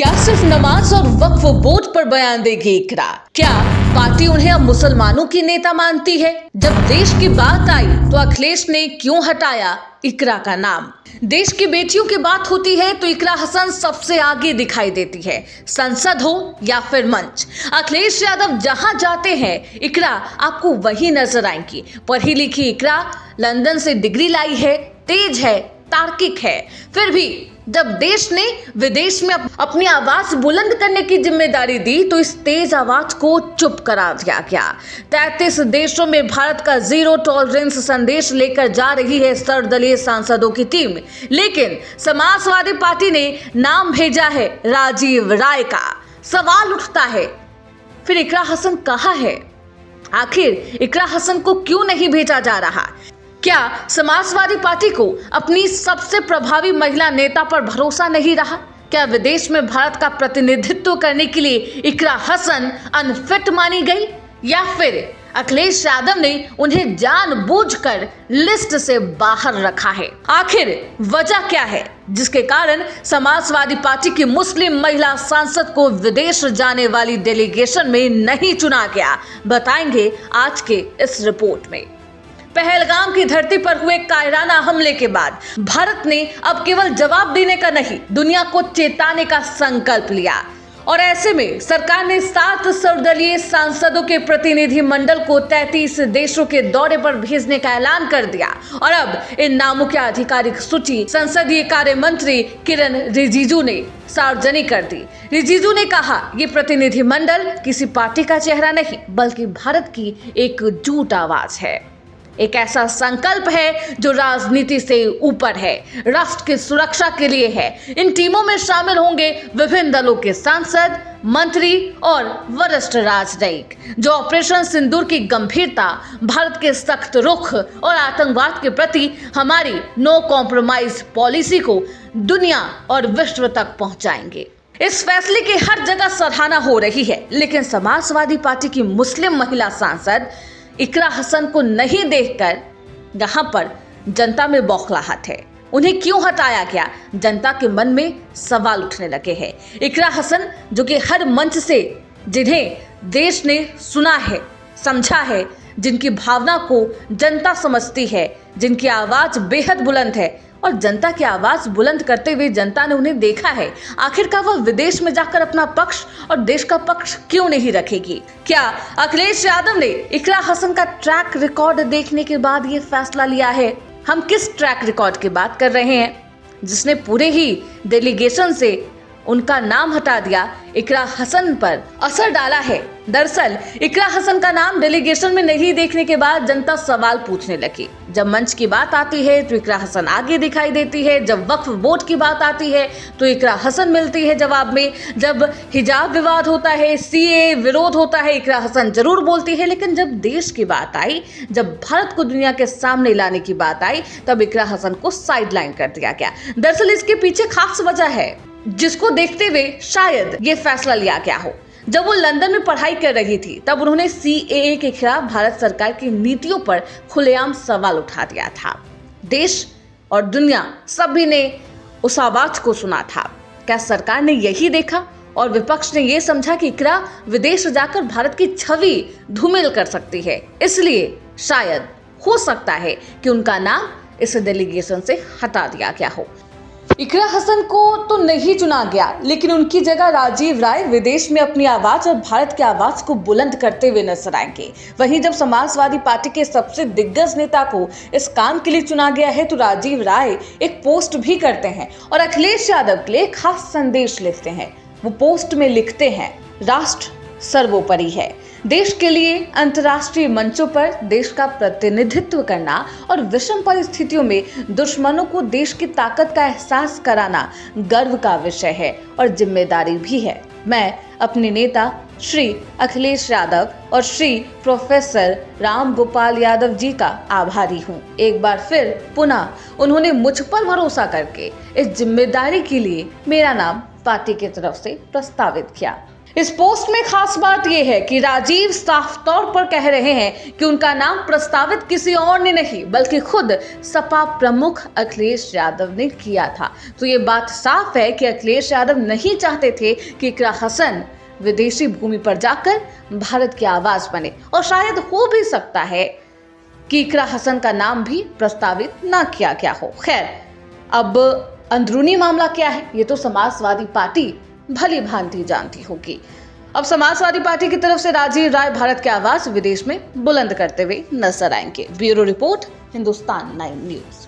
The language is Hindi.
क्या सिर्फ नमाज और वक्फ बोर्ड पर बयान देगी इकरा? क्या पार्टी उन्हें अब मुसलमानों की नेता मानती है? जब देश की बात आई तो अखिलेश ने क्यों हटाया इकरा का नाम? देश की बेटियों की बात होती है तो इकरा हसन सबसे आगे दिखाई देती है, संसद हो या फिर मंच। अखिलेश यादव जहां जाते हैं इकरा आपको वही नजर आएंगी। पढ़ी लिखी इकरा लंदन से डिग्री लाई है, तेज है, तार्किक है, फिर भी जब देश ने विदेश में अपनी आवाज बुलंद करने की जिम्मेदारी दी तो इस तेज आवाज को चुप करा दिया गया। 33 देशों में भारत का जीरो टॉलरेंस संदेश लेकर जा रही है सर्वदलीय सांसदों की टीम, लेकिन समाजवादी पार्टी ने नाम भेजा है राजीव राय का। सवाल उठता है, फिर इकरा हसन कहाँ है? आखिर इकरा हसन को क्यों नहीं भेजा जा रहा? क्या समाजवादी पार्टी को अपनी सबसे प्रभावी महिला नेता पर भरोसा नहीं रहा? क्या विदेश में भारत का प्रतिनिधित्व करने के लिए इकरा हसन अनफिट मानी गई, या फिर अखिलेश यादव ने उन्हें जानबूझकर लिस्ट से बाहर रखा है? आखिर वजह क्या है जिसके कारण समाजवादी पार्टी की मुस्लिम महिला सांसद को विदेश जाने वाली डेलीगेशन में नहीं चुना गया? बताएंगे आज के इस रिपोर्ट में। पहलगाम की धरती पर हुए कायराना हमले के बाद भारत ने अब केवल जवाब देने का नहीं, दुनिया को चेताने का संकल्प लिया। और ऐसे में सरकार ने 7 सर्वदलीय सांसदों के प्रतिनिधि मंडल को 33 देशों के दौरे पर भेजने का ऐलान कर दिया। और अब इन नामों की आधिकारिक सूची संसदीय कार्य मंत्री किरण रिजिजू ने सार्वजनिक कर दी। रिजिजू ने कहा, ये प्रतिनिधि मंडल किसी पार्टी का चेहरा नहीं बल्कि भारत की एकजुट आवाज है, एक ऐसा संकल्प है जो राजनीति से ऊपर है, राष्ट्र की सुरक्षा के लिए है। इन टीमों में शामिल होंगे विभिन्न दलों के सांसद, मंत्री और वरिष्ठ राजनयिक, जो ऑपरेशन सिंदूर की गंभीरता, भारत के सख्त रुख और आतंकवाद के प्रति हमारी नो कॉम्प्रोमाइज पॉलिसी को दुनिया और विश्व तक पहुंचाएंगे। इस फैसले की हर जगह सराहना हो रही है, लेकिन समाजवादी पार्टी की मुस्लिम महिला सांसद इकरा हसन को नहीं देखकर यहाँ पर जनता में बौखलाहट है। उन्हें क्यों हटाया गया? जनता के मन में सवाल उठने लगे हैं। इकरा हसन जो कि हर मंच से जिन्हें देश ने सुना है, समझा है, जिनकी भावना को जनता समझती है, जिनकी आवाज बेहद बुलंद है और जनता की आवाज बुलंद करते हुए जनता ने उन्हें देखा है, आखिरकार वह विदेश में जाकर अपना पक्ष और देश का पक्ष क्यों नहीं रखेगी? क्या अखिलेश यादव ने इकरा हसन का ट्रैक रिकॉर्ड देखने के बाद ये फैसला लिया है? हम किस ट्रैक रिकॉर्ड की बात कर रहे हैं जिसने पूरे ही डेलीगेशन से उनका नाम हटा दिया, इकरा हसन पर असर डाला है? दरअसल इकरा हसन का नाम डेलीगेशन में नहीं देखने के बाद जनता सवाल पूछने लगी। जब मंच की बात आती है तो इकरा हसन आगे दिखाई देती है, जब वक्फ बोर्ड की बात आती है तो इकरा हसन मिलती है जवाब में, जब हिजाब विवाद होता है, सीए विरोध होता है, इकरा हसन जरूर बोलती है, लेकिन जब देश की बात आई, जब भारत को दुनिया के सामने लाने की बात आई, तब इकरा हसन को साइडलाइन कर दिया गया। दरअसल इसके पीछे खास वजह है जिसको देखते हुए शायद ये फैसला लिया गया हो। जब वो लंदन में पढ़ाई कर रही थी तब उन्होंने सीएए के खिलाफ भारत सरकार की नीतियों पर खुलेआम सवाल उठा दिया था। देश और दुनिया सभी ने उस आवाज को सुना था। क्या सरकार ने यही देखा और विपक्ष ने यह समझा कि इकरा विदेश जाकर भारत की छवि धूमिल कर सकती है, इसलिए शायद हो सकता है कि उनका नाम इस डेलीगेशन से हटा दिया गया हो। इकरा हसन को तो नहीं चुना गया, लेकिन उनकी जगह राजीव राय विदेश में अपनी आवाज और भारत की आवाज को बुलंद करते हुए नजर आएंगे। वहीं जब समाजवादी पार्टी के सबसे दिग्गज नेता को इस काम के लिए चुना गया है तो राजीव राय एक पोस्ट भी करते हैं और अखिलेश यादव के लिए खास संदेश लिखते हैं। वो पोस्ट में लिखते हैं, राष्ट्र सर्वोपरि है, देश के लिए अंतर्राष्ट्रीय मंचों पर देश का प्रतिनिधित्व करना और विषम परिस्थितियों में दुश्मनों को देश की ताकत का एहसास कराना गर्व का विषय है और जिम्मेदारी भी है। मैं अपने नेता श्री अखिलेश यादव और श्री प्रोफेसर राम गोपाल यादव जी का आभारी हूँ। एक बार फिर पुनः उन्होंने मुझ पर भरोसा करके इस जिम्मेदारी के लिए मेरा नाम पार्टी की तरफ से प्रस्तावित किया। इस पोस्ट में खास बात यह है कि राजीव साफ तौर पर कह रहे हैं कि उनका नाम प्रस्तावित किसी और ने नहीं बल्कि खुद सपा प्रमुख अखिलेश यादव ने किया था। तो ये बात साफ है कि अखिलेश यादव नहीं चाहते थे कि इकरा हसन विदेशी भूमि पर जाकर भारत की आवाज बने, और शायद हो भी सकता है कि इकरा हसन का नाम भी प्रस्तावित ना किया गया हो। खैर, अब अंदरूनी मामला क्या है ये तो समाजवादी पार्टी भली भांति जानती होगी। अब समाजवादी पार्टी की तरफ से राजीव राय भारत की आवाज विदेश में बुलंद करते हुए नजर आएंगे। Bureau report, Hindustan 9 news.